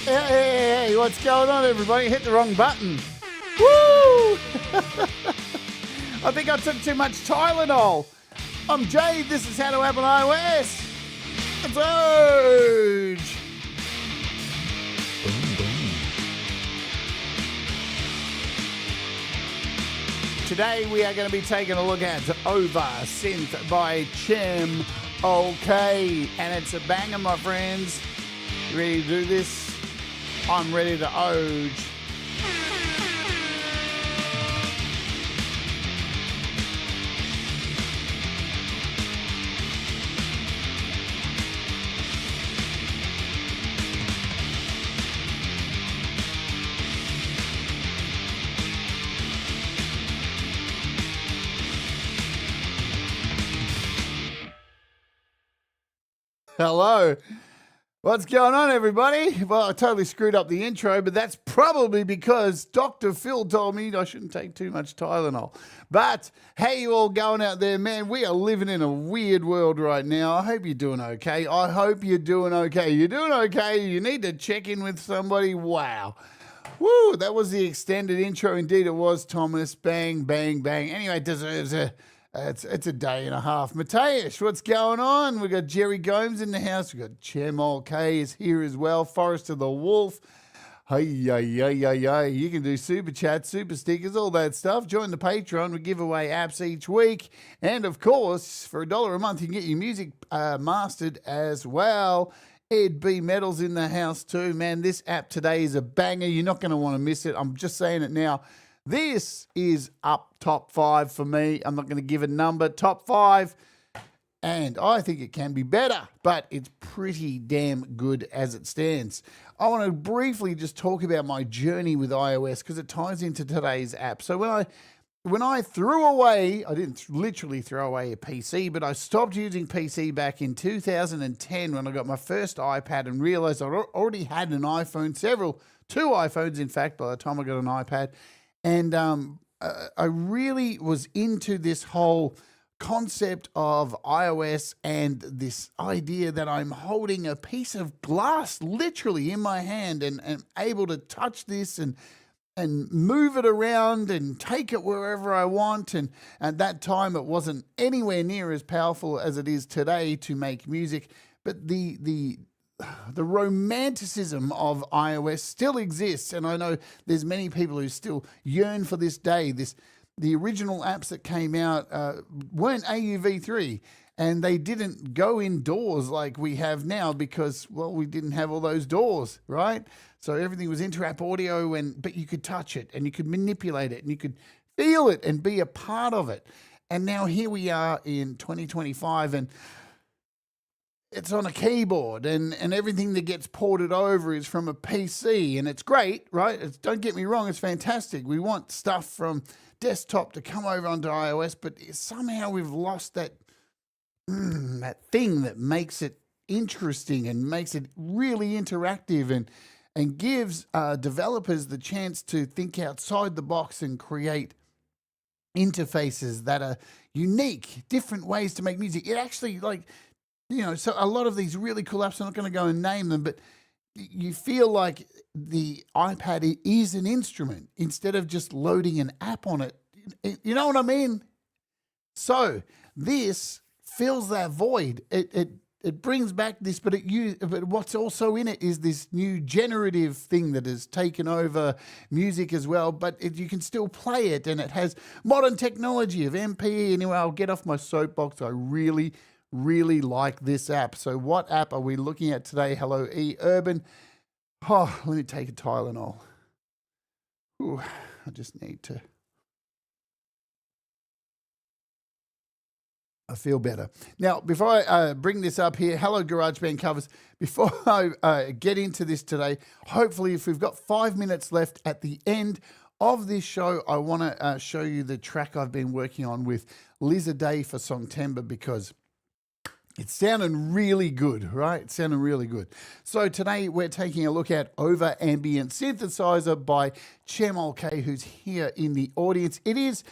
Hey, what's going on, everybody? Hit the wrong button. Woo! I think I took too much Tylenol. I'm Jade. This is How to App on iOS. It's Urge. Today we are going to be taking a look at Ova Synth by Cem Olcay. And it's a banger, my friends. You ready to do this? I'm ready to Oge. Hello. What's going on, everybody? Well, I totally screwed up the intro, but that's probably because Dr. Phil told me I shouldn't take too much Tylenol. But how you all going out there, man? We are living in a weird world right now. I hope you're doing okay. I hope you're doing okay. You're doing okay. You need to check in with somebody. Wow. Woo, that was the extended intro. Indeed, it was, Thomas. Bang, bang, bang. Anyway, it deserves it's a day and a half. Mateus, what's going on? We've got Jerry Gomes in the house. We've got Cem Olcay is here as well. Forrest of the Wolf. Hey. You can do SuperChats, SuperStickers, all that stuff. Join the Patreon. We give away apps each week. And, of course, for $1 a month, you can get your music mastered as well. Ed B. Metal's in the house too. Man, this app today is a banger. You're not going to want to miss it. I'm just saying it now. This is up top 5 for me. I'm not going to give a number. Top 5. And I think it can be better, but it's pretty damn good as it stands. I want to briefly just talk about my journey with iOS because it ties into today's app. So when I threw away, I didn't literally throw away a PC, but I stopped using PC back in 2010 when I got my first iPad and realized I already had an iPhone, 2 iPhones, in fact, by the time I got an iPad. And I really was into this whole concept of iOS and this idea that I'm holding a piece of glass literally in my hand and able to touch this and move it around and take it wherever I want. And at that time, it wasn't anywhere near as powerful as it is today to make music. But the romanticism of iOS still exists, and I know there's many people who still yearn for this day. The original apps that came out weren't AUv3, and they didn't go indoors like we have now because, well, we didn't have all those doors, right? So everything was inter-app audio, but you could touch it, and you could manipulate it, and you could feel it and be a part of it. And now here we are in 2025, and it's on a keyboard and everything that gets ported over is from a PC, and it's great, right? Don't get me wrong, it's fantastic. We want stuff from desktop to come over onto iOS, but somehow we've lost that thing that makes it interesting and makes it really interactive and gives developers the chance to think outside the box and create interfaces that are unique, different ways to make music. It actually, so a lot of these really cool apps, I'm not going to go and name them, but you feel like the iPad is an instrument instead of just loading an app on it. You know what I mean? So this fills that void. It brings back this, but what's also in it is this new generative thing that has taken over music as well, but you can still play it, and it has modern technology of MP. Anyway, I'll get off my soapbox. I really like this app. So what app are we looking at today? Hello, Urban. Oh, let me take a Tylenol. Ooh, I just need to. I feel better. Now, before I bring this up here, hello, GarageBand covers. Before I get into this today, hopefully if we've got 5 minutes left at the end of this show, I want to show you the track I've been working on with Lizard Day for Songtember because it's sounding really good, right? It's sounding really good. So today we're taking a look at Ova Ambient Synthesizer by Cem Olcay, who's here in the audience. It is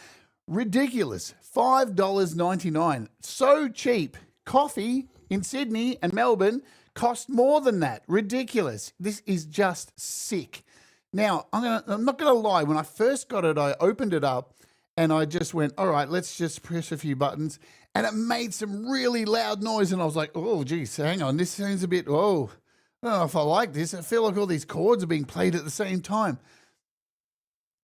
ridiculous, $5.99. So cheap. Coffee in Sydney and Melbourne cost more than that. Ridiculous. This is just sick. Now, I'm not gonna lie, when I first got it, I opened it up and I just went, all right, let's just press a few buttons. And it made some really loud noise. And I was like, oh, geez, hang on. This sounds a bit, whoa. I don't know if I like this. I feel like all these chords are being played at the same time.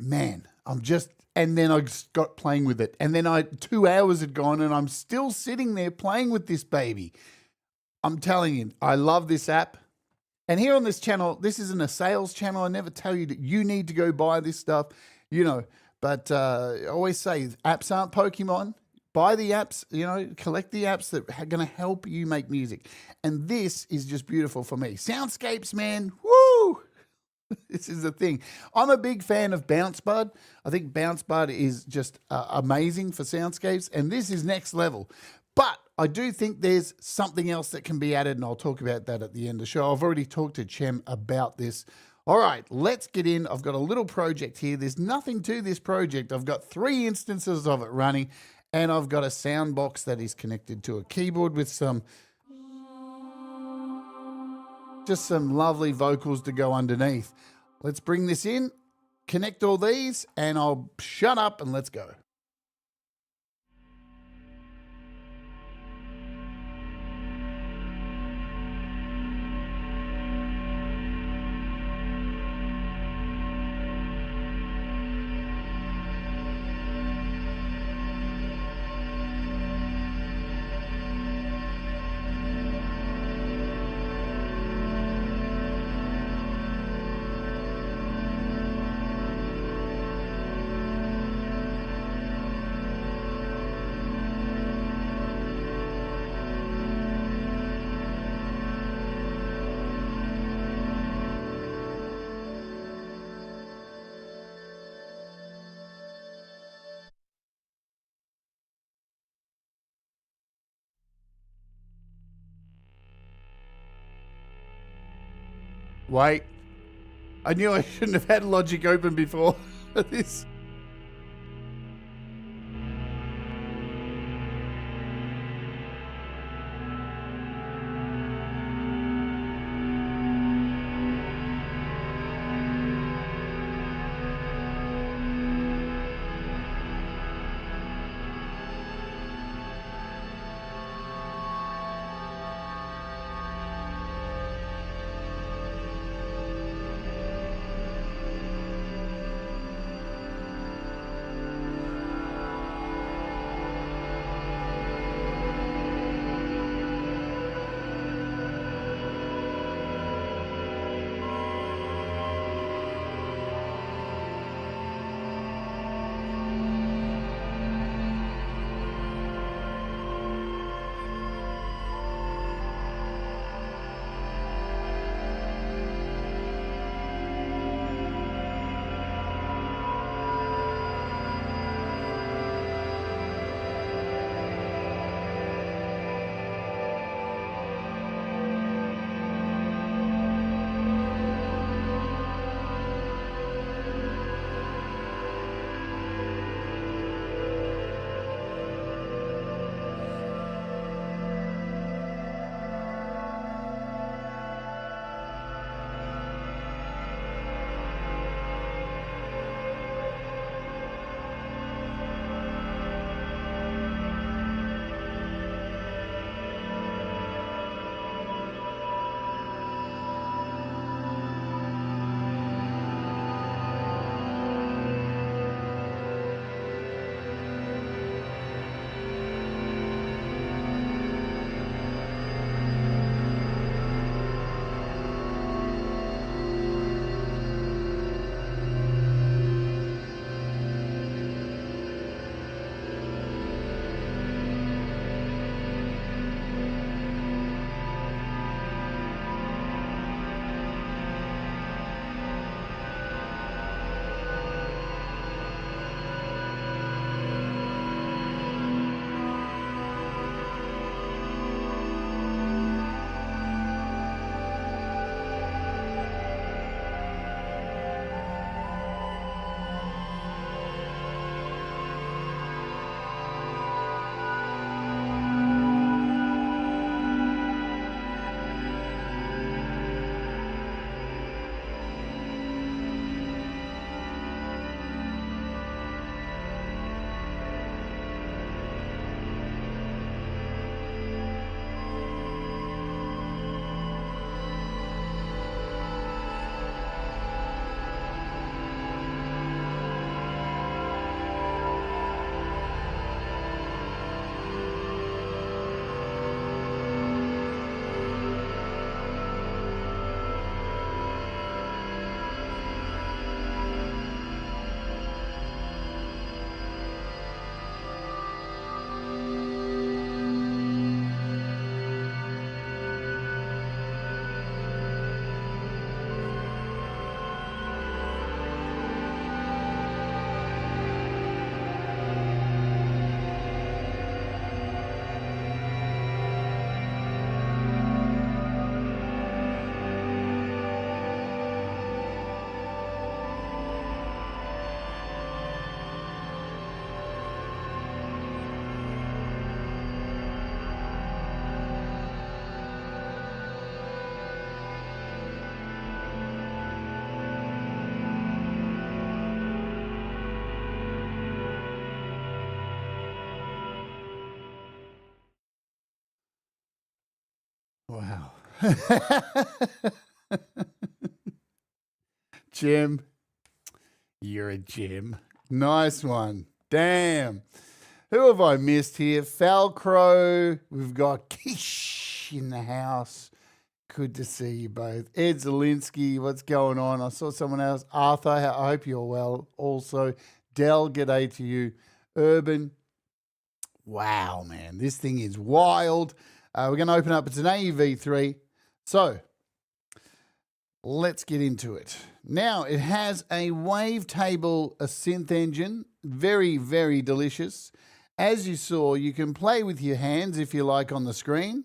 Man, and then I got playing with it. And then 2 hours had gone and I'm still sitting there playing with this baby. I'm telling you, I love this app. And here on this channel, this isn't a sales channel. I never tell you that you need to go buy this stuff, but I always say apps aren't Pokemon. Buy the apps, collect the apps that are going to help you make music. And this is just beautiful for me. Soundscapes, man, woo! This is the thing. I'm a big fan of Bounce Bud. I think Bounce Bud is just amazing for soundscapes, and this is next level. But I do think there's something else that can be added, and I'll talk about that at the end of the show. I've already talked to Cem about this. All right, let's get in. I've got a little project here. There's nothing to this project. I've got 3 instances of it running, and I've got a sound box that is connected to a keyboard with just some lovely vocals to go underneath. Let's bring this in, connect all these, and I'll shut up and let's go. Wait, I knew I shouldn't have had Logic open before this. Jim, you're a gem. Nice one. Damn. Who have I missed here? Falcrow. We've got Kish in the house. Good to see you both. Ed Zielinski, what's going on? I saw someone else. Arthur, I hope you're well. Also, Del, g'day to you. Urban. Wow, man. This thing is wild. We're going to open up. It's an AUv3. So, let's get into it. Now, it has a wavetable synth engine. Very, very delicious. As you saw, you can play with your hands if you like on the screen.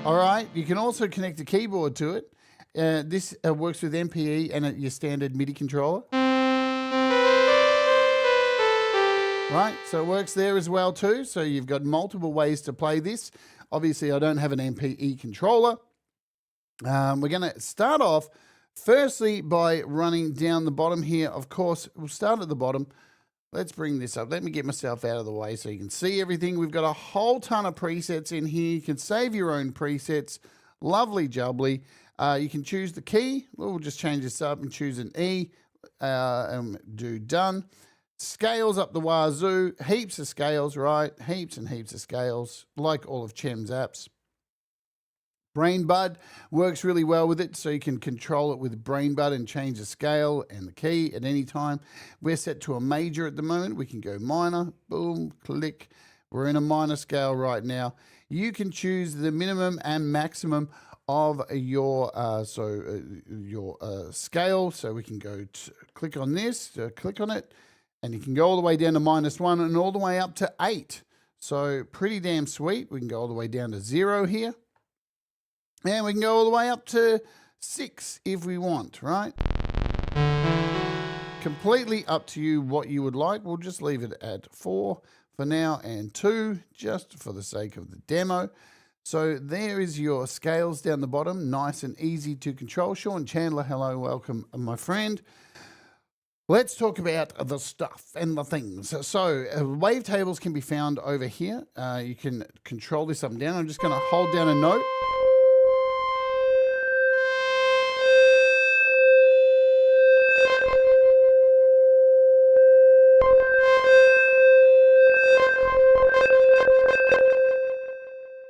All right, you can also connect a keyboard to it. This works with MPE and your standard MIDI controller. Right, so it works there as well too. So you've got multiple ways to play this. Obviously, I don't have an MPE controller. We're going to start off firstly by running down the bottom here. Of course, we'll start at the bottom. Let's bring this up. Let me get myself out of the way so you can see everything. We've got a whole ton of presets in here. You can save your own presets. Lovely jubbly. You can choose the key. We'll just change this up and choose an E and do done. Scales up the wazoo. Heaps of scales, right? Heaps and heaps of scales, like all of Cem's apps. BrainBud works really well with it, so you can control it with BrainBud and change the scale and the key at any time. We're set to a major at the moment. We can go minor, boom, click. We're in a minor scale right now. You can choose the minimum and maximum of your scale. So we can go to click on this, click on it, and you can go all the way down to -1 and all the way up to 8. So pretty damn sweet. We can go all the way down to 0 here. And we can go all the way up to 6 if we want, right? Completely up to you what you would like. We'll just leave it at 4 for now and 2 just for the sake of the demo. So there is your scales down the bottom, nice and easy to control. Sean Chandler, hello, welcome, my friend. Let's talk about the stuff and the things. So wavetables can be found over here. You can control this up and down. I'm just going to hold down a note.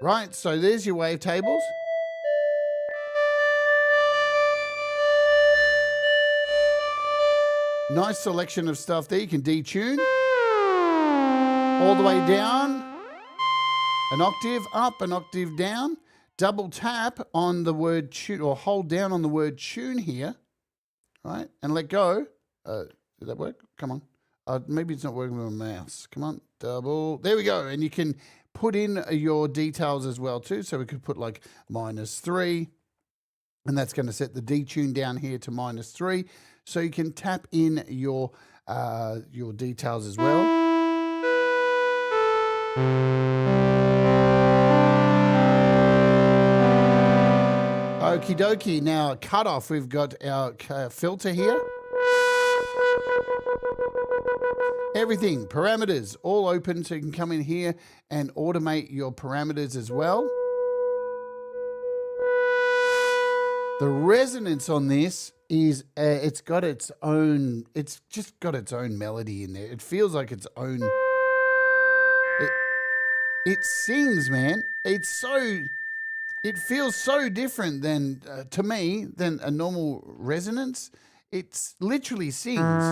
Right, so there's your wavetables. Nice selection of stuff there. You can detune all the way down, an octave up, an octave down. Double tap on the word tune, or hold down on the word tune here, right, and let go. Did that work? Come on. Maybe it's not working with my mouse. Come on, double. There we go. And you can put in your details as well too. So we could put like -3, and that's going to set the detune down here to -3. So you can tap in your details as well. Okie dokie. Now cutoff. We've got our filter here. Everything, parameters, all open, so you can come in here and automate your parameters as well. The resonance on this is, it's just got its own melody in there. It feels like its own, it sings, man. It feels so different than, to me, than a normal resonance. It literally sings.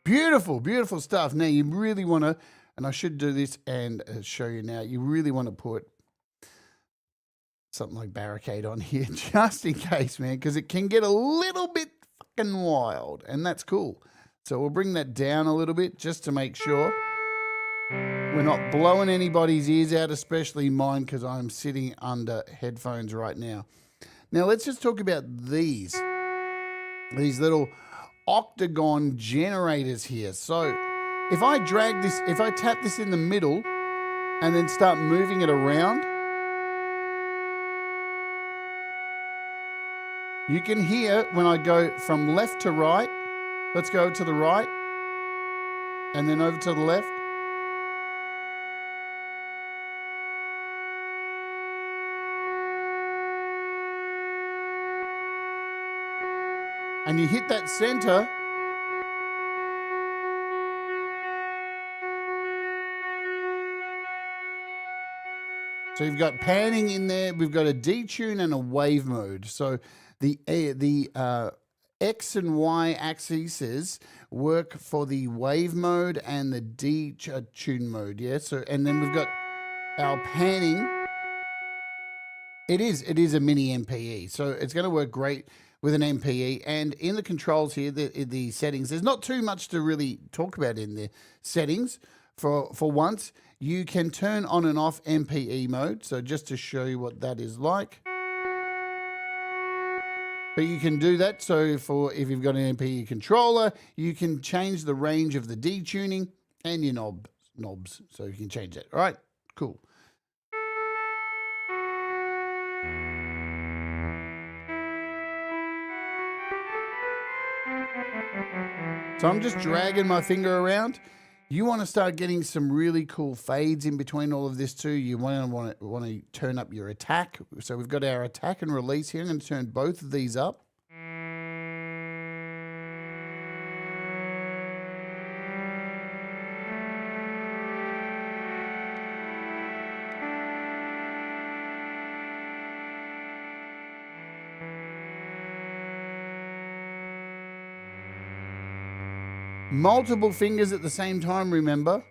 Beautiful, beautiful stuff. Now you really want to, and I should do this and show you now, you really want to put something like barricade on here just in case, man, because it can get a little bit fucking wild, and that's cool. So we'll bring that down a little bit just to make sure we're not blowing anybody's ears out, especially mine, because I'm sitting under headphones right now. Now let's just talk about these little octagon generators here. So if I drag this, if I tap this in the middle and then start moving it around, you can hear when I go from left to right. Let's go to the right and then over to the left. And you hit that center. So you've got panning in there. We've got a detune and a wave mode. So the X and Y axes work for the wave mode and the detune mode. Yeah. So, and then we've got our panning. It is a mini MPE. So it's going to work great with an MPE. And in the controls here, the settings, there's not too much to really talk about in the settings. For once, you can turn on and off MPE mode. So just to show you what that is like. But you can do that. So if you've got an MPE controller, you can change the range of the detuning and your knobs. So you can change that. All right, cool. So I'm just dragging my finger around. You want to start getting some really cool fades in between all of this too. You want to turn up your attack. So we've got our attack and release here. I'm going to turn both of these up. Multiple fingers at the same time, remember.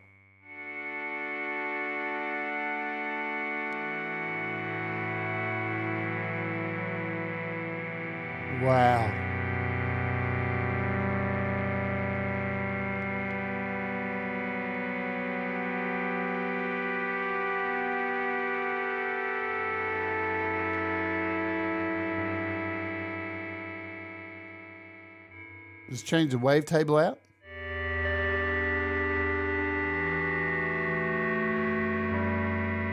Wow. Let's change the wavetable out.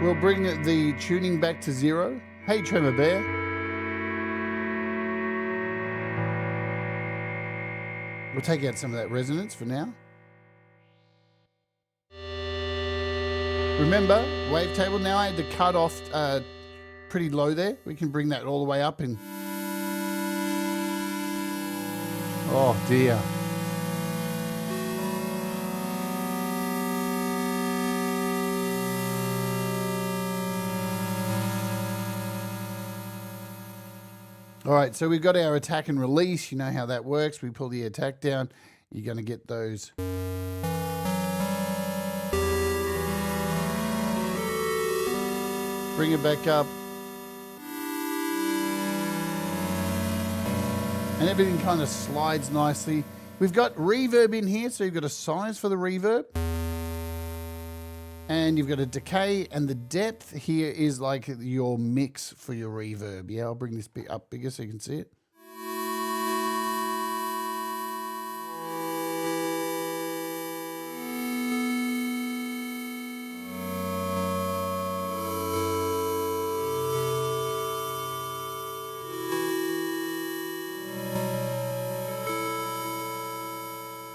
We'll bring the tuning back to 0. Hey, Tremor Bear. We'll take out some of that resonance for now. Remember, wavetable. Now I had to cut off pretty low there. We can bring that all the way up and... Oh, dear. All right, so we've got our attack and release. You know how that works. We pull the attack down. You're going to get those. Bring it back up. And everything kind of slides nicely. We've got reverb in here, so you've got a size for the reverb. And you've got a decay, and the depth here is like your mix for your reverb. Yeah, I'll bring this bit up bigger so you can see it.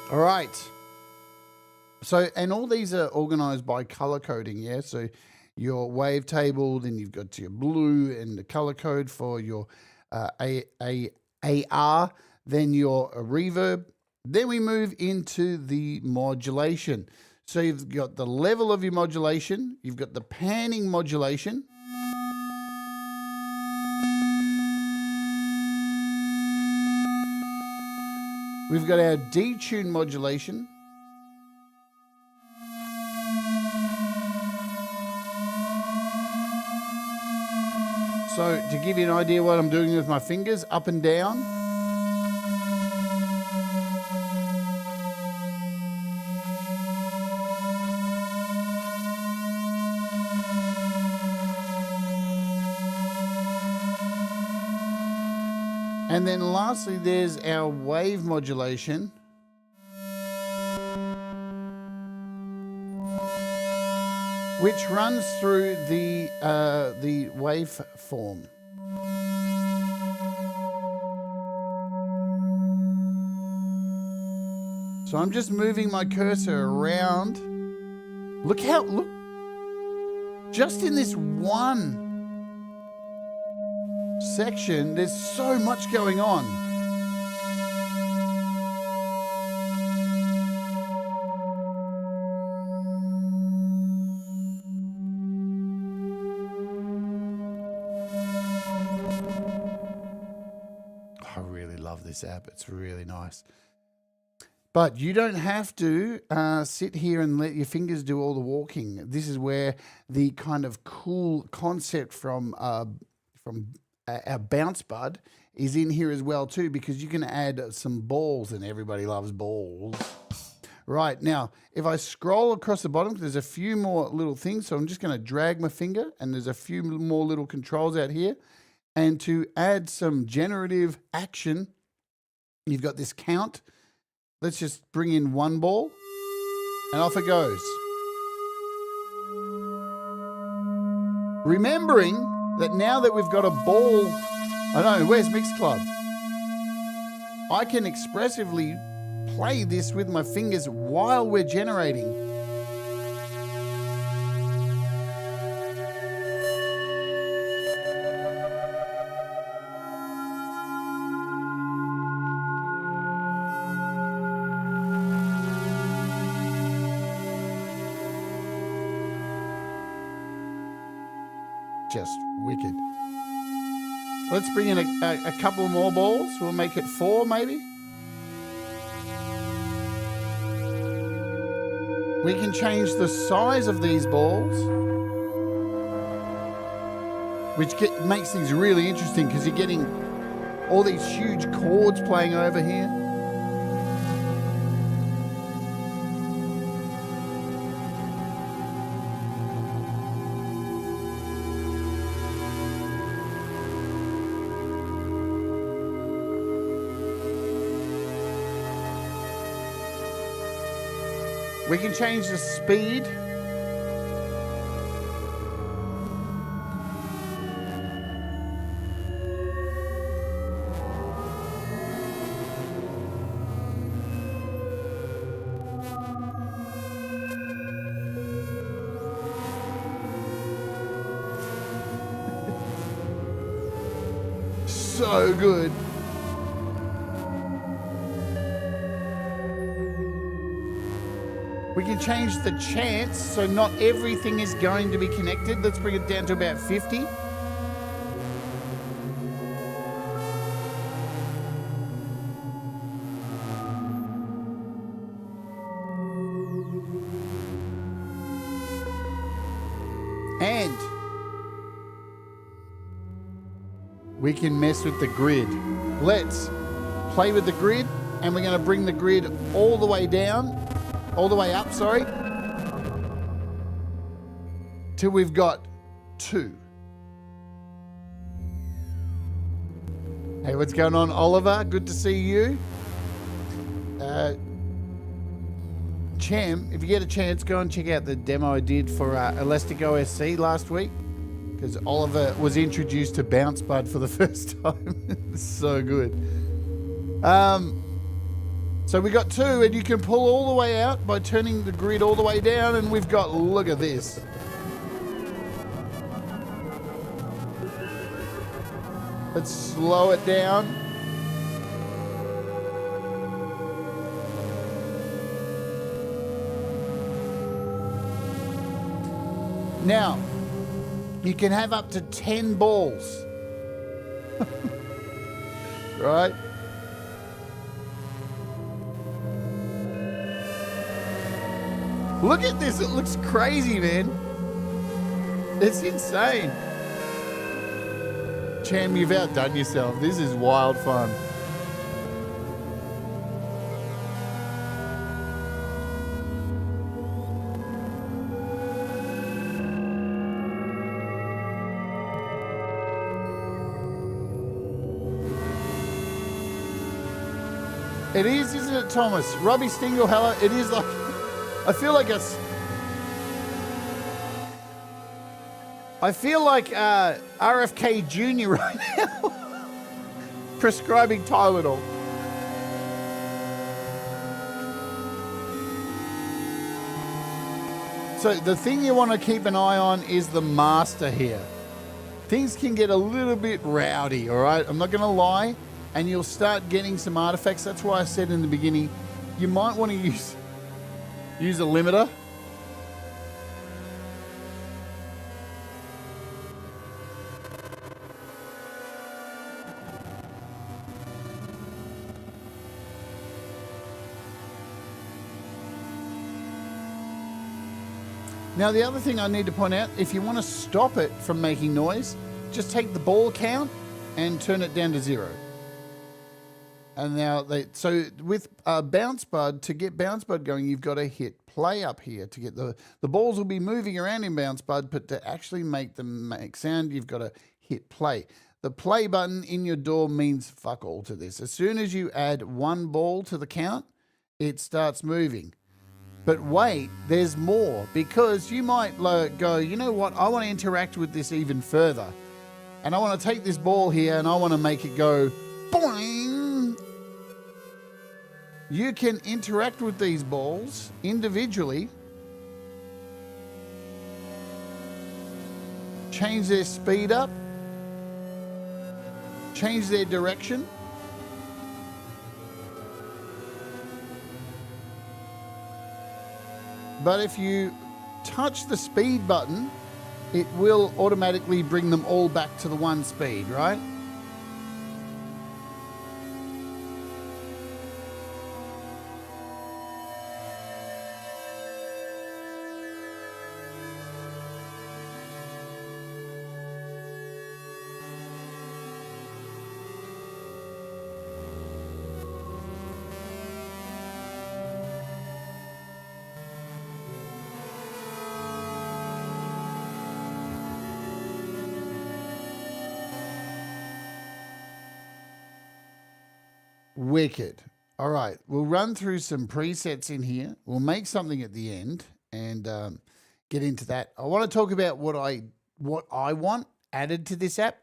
All right. So, and all these are organized by color coding, yeah? So your wavetable, then you've got your blue and the color code for your AR, then your reverb. Then we move into the modulation. So you've got the level of your modulation, you've got the panning modulation. We've got our detune modulation. So to give you an idea what I'm doing with my fingers, up and down. And then lastly, there's our wave modulation. Which runs through the waveform. So I'm just moving my cursor around. Look, just in this one section, there's so much going on. I really love this app. It's really nice. But you don't have to sit here and let your fingers do all the walking. This is where the kind of cool concept from our bounce bud is in here as well too, because you can add some balls, and everybody loves balls. Right, now, if I scroll across the bottom, there's a few more little things, so I'm just going to drag my finger, and there's a few more little controls out here. And to add some generative action, you've got this count. Let's just bring in one ball, and off it goes. Remembering that now that we've got a ball, I know, where's Mix Club? I can expressively play this with my fingers while we're generating. Just wicked. Let's bring in a couple more balls. We'll make it 4 maybe. We can change the size of these balls, which makes things really interesting because you're getting all these huge chords playing over here. We can change the speed. So good. We can change the chance, so not everything is going to be connected. Let's bring it down to about 50. And we can mess with the grid. Let's play with the grid, and we're going to bring the grid all the way down. All the way up, sorry, till we've got 2. Hey, what's going on, Oliver? Good to see you. Cem, if you get a chance, go and check out the demo I did for Elastic OSC last week, because Oliver was introduced to Bounce Bud for the first time. It's so good. So we got 2, and you can pull all the way out by turning the grid all the way down, and we've got, look at this. Let's slow it down. Now, you can have up to 10 balls. Right? Look at this, it looks crazy, man. It's insane. Cem, you've outdone yourself. This is wild fun. It is, isn't it, Thomas? Robbie Stingle, hello. It is like, I feel like RFK Jr. right now. Prescribing Tylenol. So the thing you want to keep an eye on is the master here. Things can get a little bit rowdy, all right? I'm not going to lie. And you'll start getting some artifacts. That's why I said in the beginning, you might want to use a limiter. Now, the other thing I need to point out, if you want to stop it from making noise, just take the ball count and turn it down to 0. And now, so with Bounce Bud, to get Bounce Bud going, you've got to hit play up here to get the balls will be moving around in Bounce Bud, but to actually make them make sound, you've got to hit play. The play button in your DAW means fuck all to this. As soon as you add one ball to the count, it starts moving. But wait, there's more, because you might go, you know what, I want to interact with this even further. And I want to take this ball here and I want to make it go boing. You can interact with these balls individually, change their speed up, change their direction. But if you touch the speed button, it will automatically bring them all back to the one speed, right? Wicked. All right, we'll run through some presets in here. We'll make something at the end and get into that. I want to talk about what I want added to this app.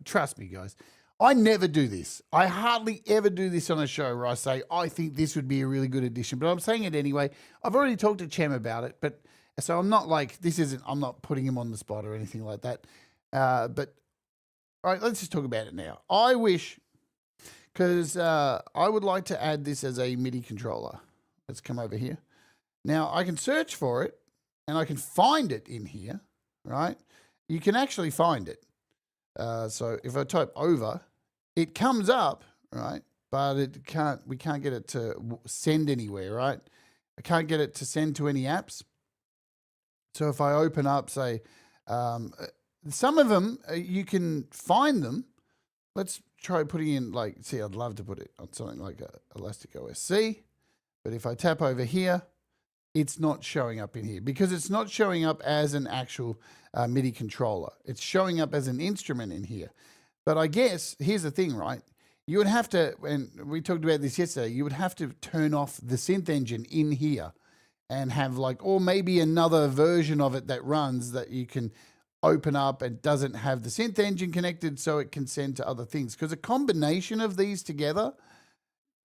Trust me, guys. I never do this. I hardly ever do this on a show where I say, I think this would be a really good addition, but I'm saying it anyway. I've already talked to Cem about it, but so I'm not like, I'm not putting him on the spot or anything like that. But all right, let's just talk about it now. I wish... because I would like to add this as a MIDI controller. Let's come over here. Now, I can search for it, and I can find it in here, right? You can actually find it. So if I type Ova, it comes up, right? But we can't get it to send anywhere, right? I can't get it to send to any apps. So if I open up, say, some of them, you can find them. Let's try putting in, like, see, I'd love to put it on something like Elastic OSC, but if I tap over here, it's not showing up in here because it's not showing up as an actual MIDI controller. It's showing up as an instrument in here. But I guess, here's the thing, right? You would have to, and we talked about this yesterday, you would have to turn off the synth engine in here and have like, or maybe another version of it that runs that you can open up and doesn't have the synth engine connected so it can send to other things. Because a combination of these together,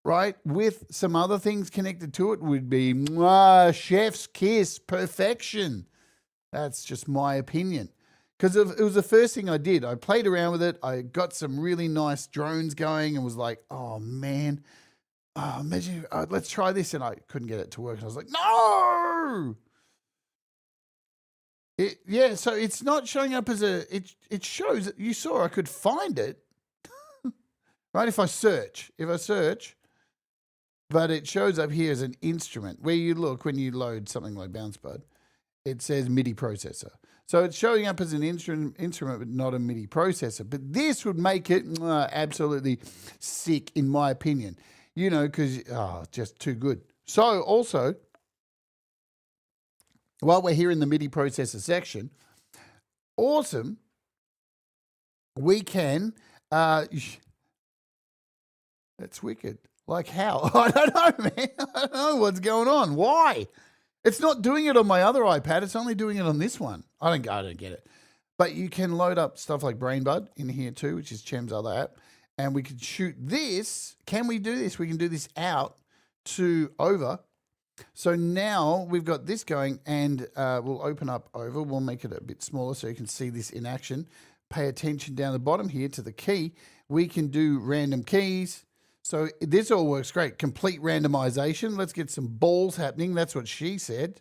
right, with some other things connected to it would be chef's kiss, perfection. That's just my opinion. Because it was the first thing I did. I played around with it. I got some really nice drones going and was like, oh, man, imagine, let's try this. And I couldn't get it to work. And I was like, no! Yeah, so it's not showing up as it shows, you saw I could find it, right? If I search, but it shows up here as an instrument where you look when you load something like Bounce Bud, it says MIDI processor. So it's showing up as an instrument, but not a MIDI processor. But this would make it absolutely sick, in my opinion. You know, because, just too good. So also, while we're here in the MIDI processor section, awesome, we can, that's wicked. Like how? I don't know, man. I don't know what's going on. Why? It's not doing it on my other iPad. It's only doing it on this one. I don't get it. But you can load up stuff like BrainBud in here too, which is Cem's other app. And we can shoot this. Can we do this? We can do this out to Ova. So now we've got this going, and we'll open up Ova. We'll make it a bit smaller so you can see this in action. Pay attention down the bottom here to the key. We can do random keys. So this all works great. Complete randomization. Let's get some balls happening. That's what she said.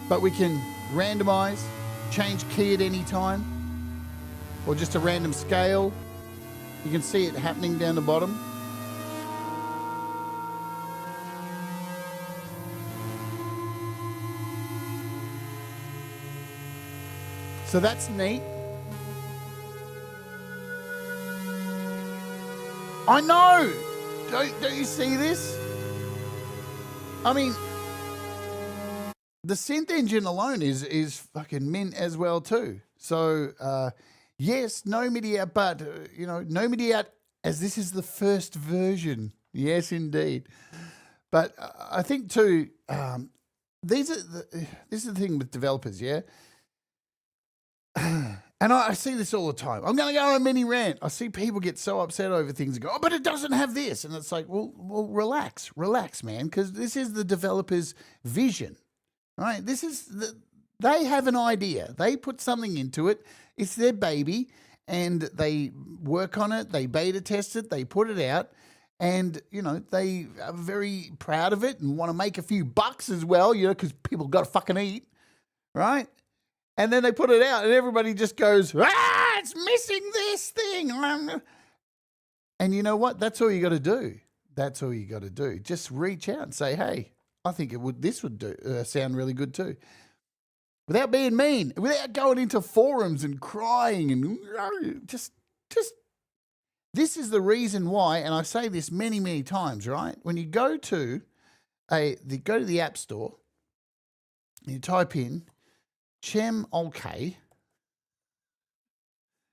But we can randomize, change key at any time, or just a random scale. You can see it happening down the bottom. So that's neat. I know! Don't you see this? I mean, the synth engine alone is fucking mint as well too. So, yes, no MIDI out, but, no MIDI out as this is the first version. Yes, indeed. But I think too, this is the thing with developers, yeah? And I see this all the time. I'm going to go on a mini rant. I see people get so upset over things and go, oh, but it doesn't have this. And it's like, well, relax, man, because this is the developer's vision, right? They have an idea. They put something into it. It's their baby, and they work on it. They beta test it. They put it out, and, they are very proud of it and want to make a few bucks as well, because people got to fucking eat, right? And then they put it out and everybody just goes, it's missing this thing. And you know what? That's all you got to do. That's all you got to do. Just reach out and say, hey, I think this would sound really good too. Without being mean, without going into forums and crying and just this is the reason why, and I say this many, many times, right? When you go to the App Store and you type in Cem Olcay.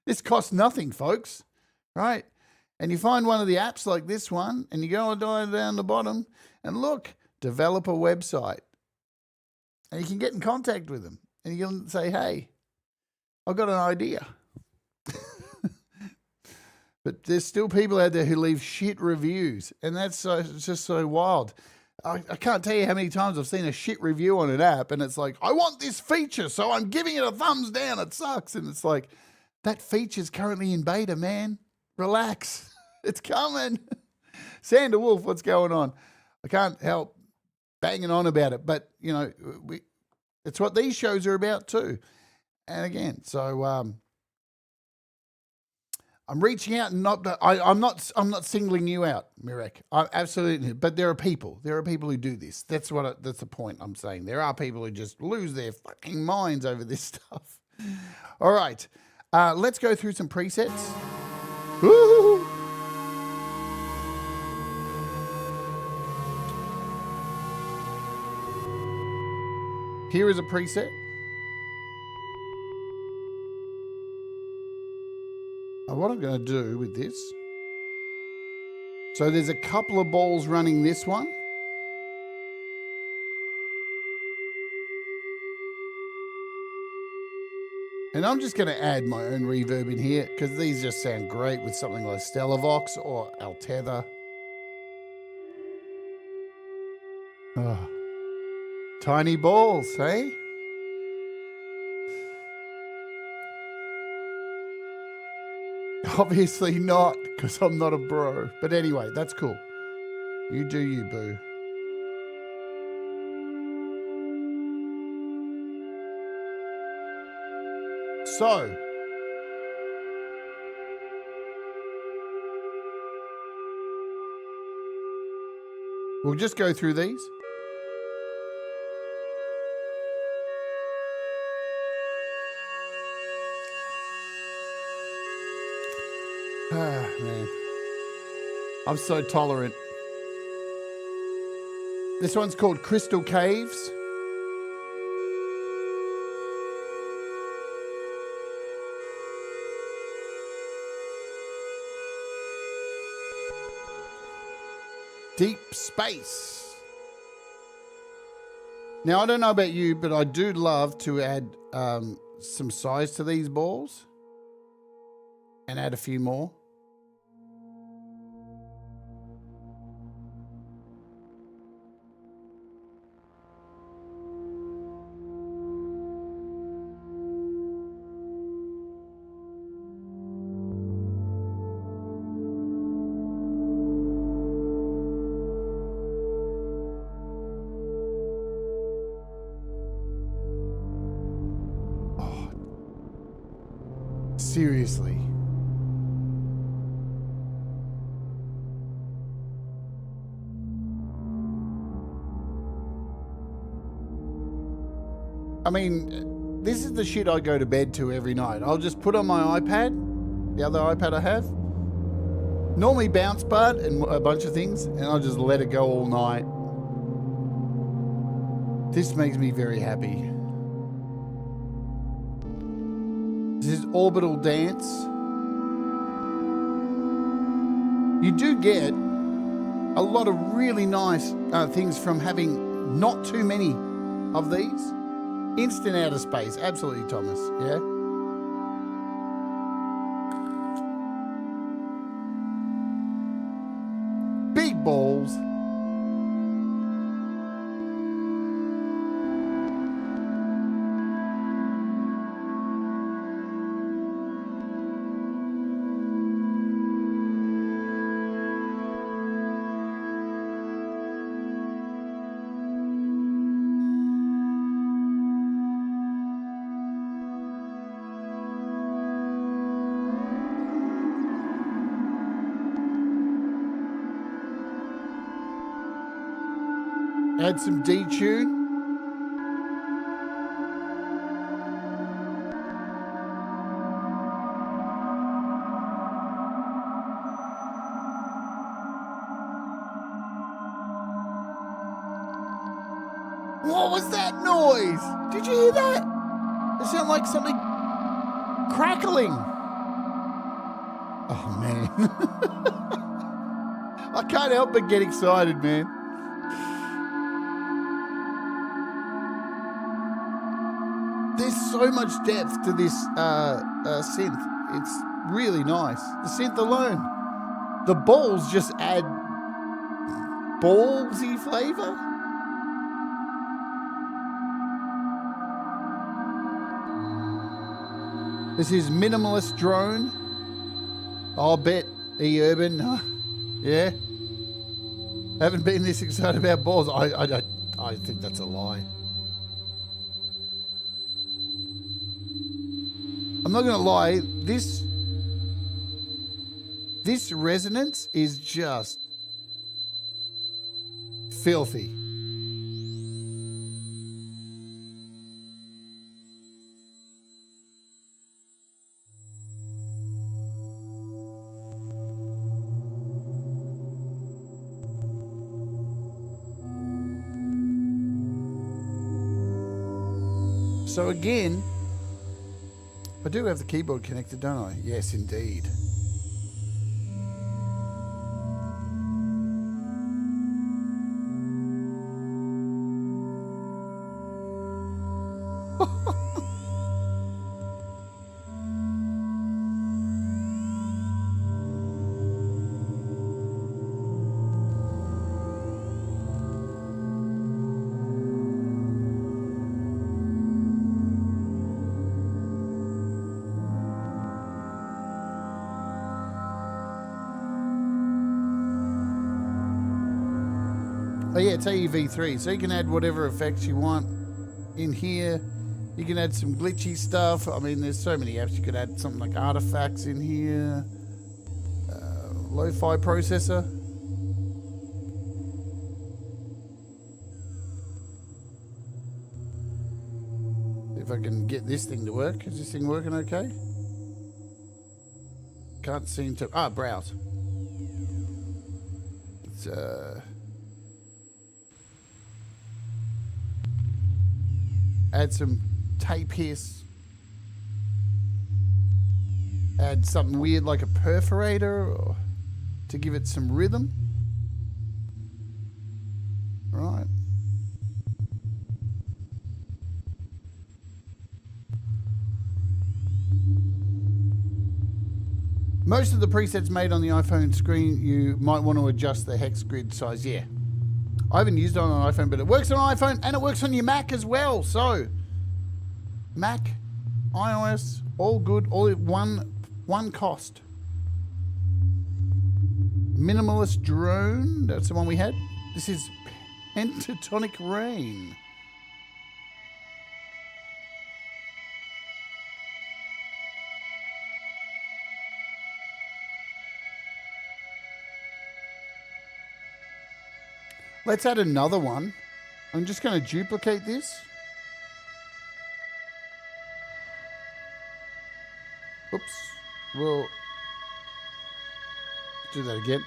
This costs nothing, folks, right? And you find one of the apps like this one, and you go down the bottom, and look, developer website. And you can get in contact with them, and you can say, hey, I've got an idea. But there's still people out there who leave shit reviews, and it's just so wild. I can't tell you how many times I've seen a shit review on an app and it's like, I want this feature, so I'm giving it a thumbs down. It sucks. And it's like, that feature's currently in beta, man. Relax. It's coming. Sander Wolf, what's going on? I can't help banging on about it, but, it's what these shows are about too. And again, so I'm reaching out, and I'm not singling you out, Mirek. I absolutely, but there are people who do this. That's the point I'm saying. There are people who just lose their fucking minds over this stuff. All right, let's go through some presets. Woo! Here is a preset. What I'm going to do with this, so there's a couple of balls running this one. And I'm just going to add my own reverb in here because these just sound great with something like Stellavox or Altether. Oh, tiny balls, hey? Obviously not, because I'm not a bro. But anyway, that's cool. You do you, boo. So, we'll just go through these. man. I'm so tolerant. This one's called Crystal Caves. Deep Space. Now, I don't know about you, but I do love to add some size to these balls and add a few more. Seriously. I mean, this is the shit I go to bed to every night. I'll just put on my iPad, the other iPad I have, normally bounce part and a bunch of things, and I'll just let it go all night. This makes me very happy. This is Orbital Dance. You do get a lot of really nice things from having not too many of these. Instant outer space, absolutely, Thomas, yeah? Big balls. Add some detune. What was that noise? Did you hear that? It sounded like something crackling. Oh, man. I can't help but get excited, man. There's so much depth to this synth. It's really nice. The synth alone. The balls just add ballsy flavor. This is Minimalist Drone. I'll bet E-Urban. Yeah. Haven't been this excited about balls. I think that's a lie. I'm not going to lie, this resonance is just filthy. So again, I do have the keyboard connected, don't I? Yes, indeed. Oh yeah, it's AUv3, so you can add whatever effects you want in here. You can add some glitchy stuff. I mean, there's so many apps. You could add something like artifacts in here. Lo-fi processor. If I can get this thing to work. Is this thing working okay? Can't seem to... Ah, browse. It's, add some tape hiss. Add something weird like a perforator or to give it some rhythm. Right. Most of the presets made on the iPhone screen, you might want to adjust the hex grid size. Yeah. I haven't used it on an iPhone, but it works on iPhone and it works on your Mac as well. So, Mac, iOS, all good, all at one cost. Minimalist drone, that's the one we had. This is pentatonic rain. Let's add another one. I'm just going to duplicate this. Oops. We'll do that again.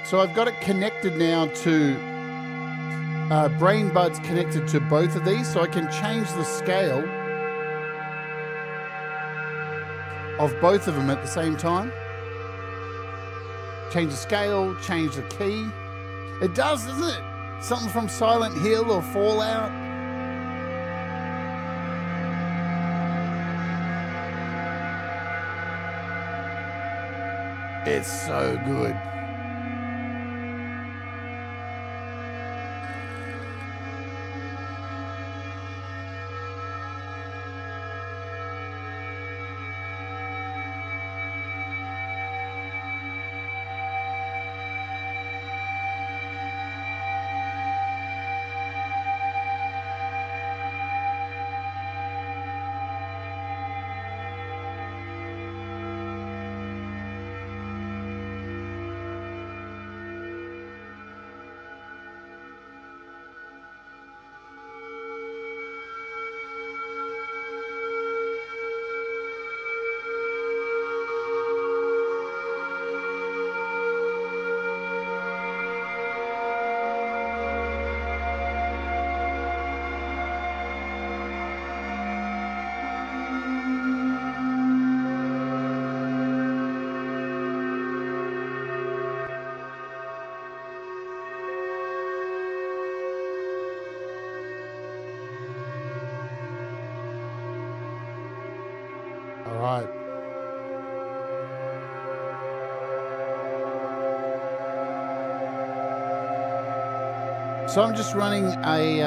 So I've got it connected now to brain buds connected to both of these, so I can change the scale of both of them at the same time. Change the scale, change the key. It does, doesn't it? Something from Silent Hill or Fallout. It's so good. All right. So I'm just running a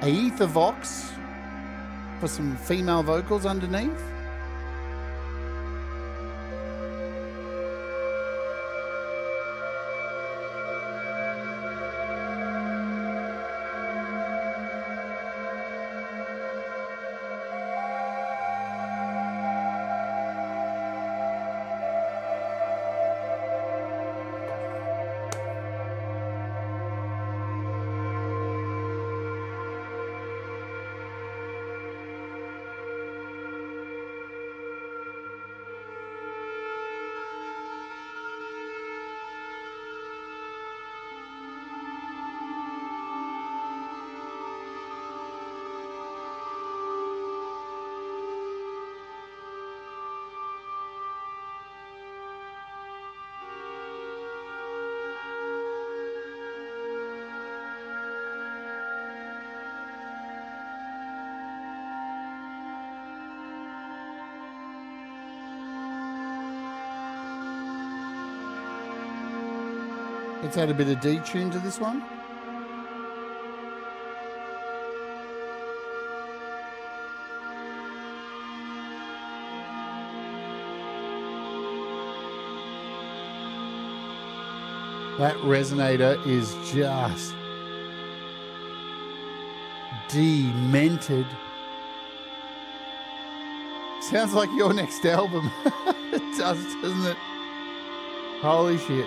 AUv3 for some female vocals underneath. Let's add a bit of detune to this one. That resonator is just demented. Sounds like your next album. It does, doesn't it? Holy shit.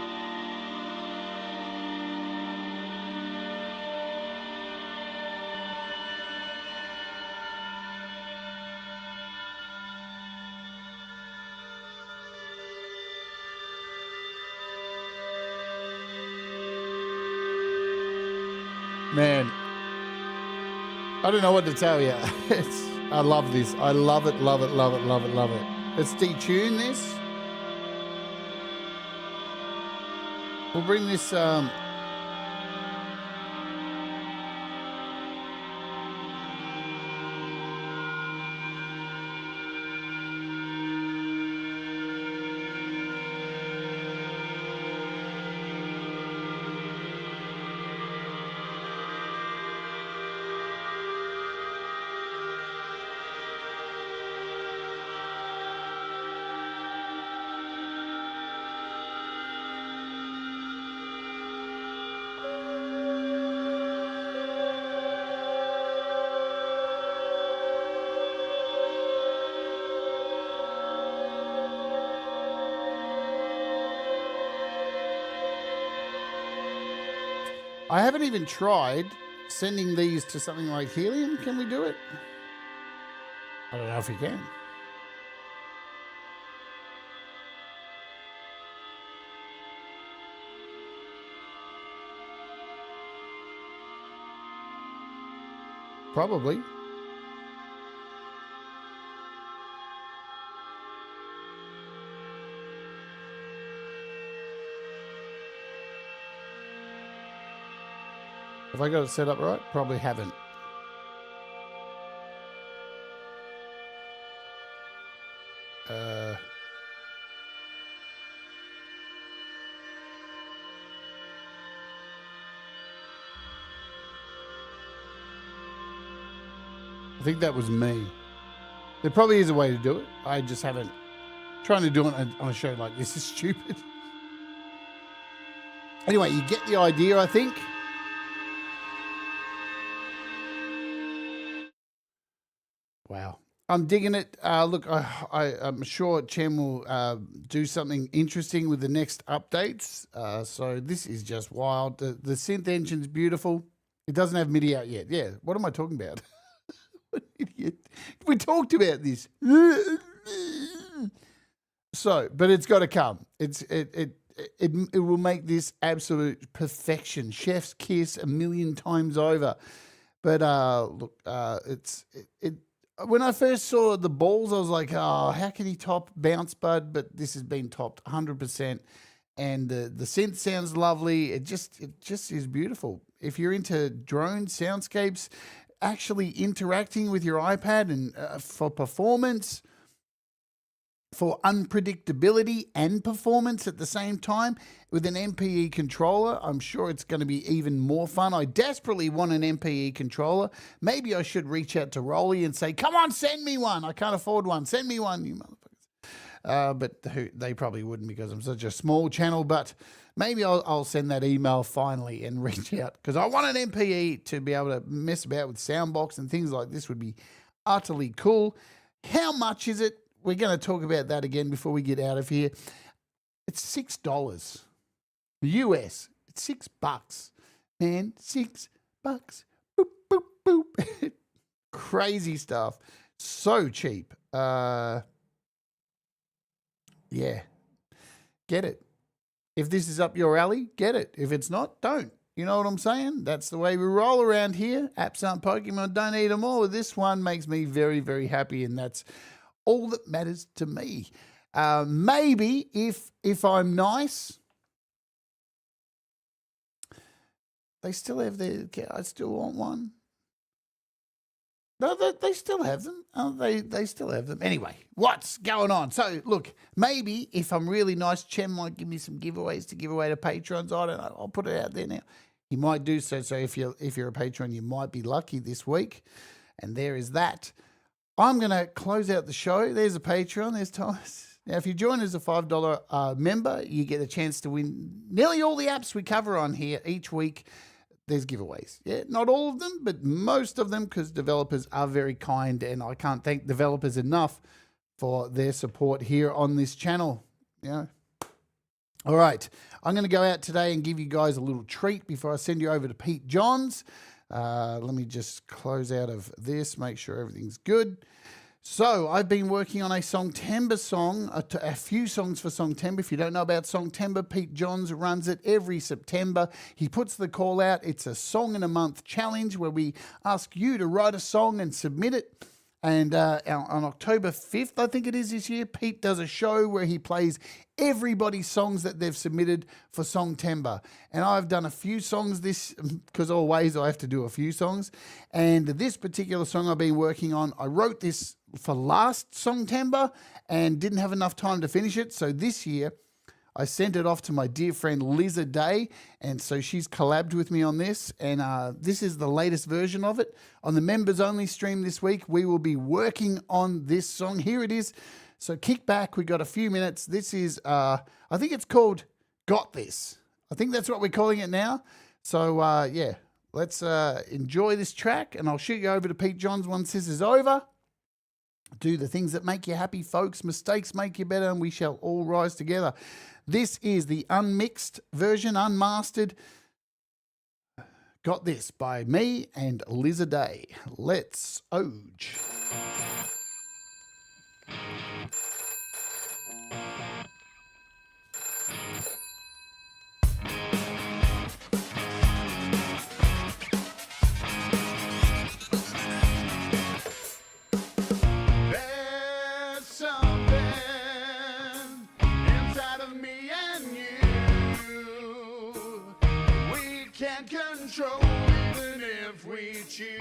Man, I don't know what to tell you. I love this. I love it, love it, love it, love it, love it. Let's detune this. We'll bring this I haven't even tried sending these to something like Helium. Can we do it? I don't know if we can. Probably. Have I got it set up right? Probably haven't. I think that was me. There probably is a way to do it. I just haven't. Trying to do it on a show like this is stupid. Anyway, you get the idea, I think. Wow. I'm digging it. Look, I'm sure Cem will do something interesting with the next updates. So this is just wild. The synth engine's beautiful. It doesn't have MIDI out yet. Yeah, what am I talking about? What an idiot. We talked about this. So, but it's got to come. It will make this absolute perfection. Chef's kiss a million times over. But look, when I first saw the balls, I was like, oh, how can he top Bounce Bud? But this has been topped 100%. And the synth sounds lovely. It just is beautiful. If you're into drone soundscapes, actually interacting with your iPad and for performance, for unpredictability and performance at the same time with an MPE controller, I'm sure it's going to be even more fun. I desperately want an MPE controller. Maybe I should reach out to Rolly and say, come on, send me one. I can't afford one. Send me one, you motherfuckers. But they probably wouldn't because I'm such a small channel. But maybe I'll send that email finally and reach out because I want an MPE to be able to mess about with Soundbox and things like this would be utterly cool. How much is it? We're going to talk about that again before we get out of here. It's $6 US. It's $6, man. $6. Boop, boop, boop. Crazy stuff. So cheap. Yeah. Get it. If this is up your alley, get it. If it's not, don't. You know what I'm saying? That's the way we roll around here. Apps aren't Pokemon. Don't eat them all. This one makes me very, very happy, and that's all that matters to me. Maybe if I'm nice, they still have their. I still want one. No, they still have them. They still have them. Anyway, what's going on? So, look, maybe if I'm really nice, Cem might give me some giveaways to give away to patrons. I don't know. I'll put it out there now. He might do so. So if you're a patron, you might be lucky this week. And there is that. I'm going to close out the show. There's a Patreon. There's Thomas. Now, if you join as a $5 member, you get a chance to win nearly all the apps we cover on here each week. There's giveaways. Yeah, not all of them, but most of them, because developers are very kind, and I can't thank developers enough for their support here on this channel. Yeah. All right. I'm going to go out today and give you guys a little treat before I send you over to Pete Johns. Let me just close out of this, make sure everything's good. So I've been working on a Songtember song, a few songs for Songtember. If you don't know about Songtember, Pete Johns runs it every September. He puts the call out. It's a song in a month challenge where we ask you to write a song and submit it. And on October 5th, I think it is this year, Pete does a show where he plays everybody's songs that they've submitted for Songtember. And I've done a few songs because always I have to do a few songs. And this particular song I've been working on, I wrote this for last Songtember and didn't have enough time to finish it. So this year, I sent it off to my dear friend Liza Day, and so she's collabed with me on this, and this is the latest version of it. On the members-only stream this week, we will be working on this song. Here it is. So kick back. We've got a few minutes. This is, I think it's called Got This. I think that's what we're calling it now. So, yeah, let's enjoy this track, and I'll shoot you over to Pete Johns once this is over. Do the things that make you happy, folks. Mistakes make you better, and we shall all rise together. This is the unmixed version, unmastered. Got This by me and Liza Day. Let's Oge. Can't control even if we choose.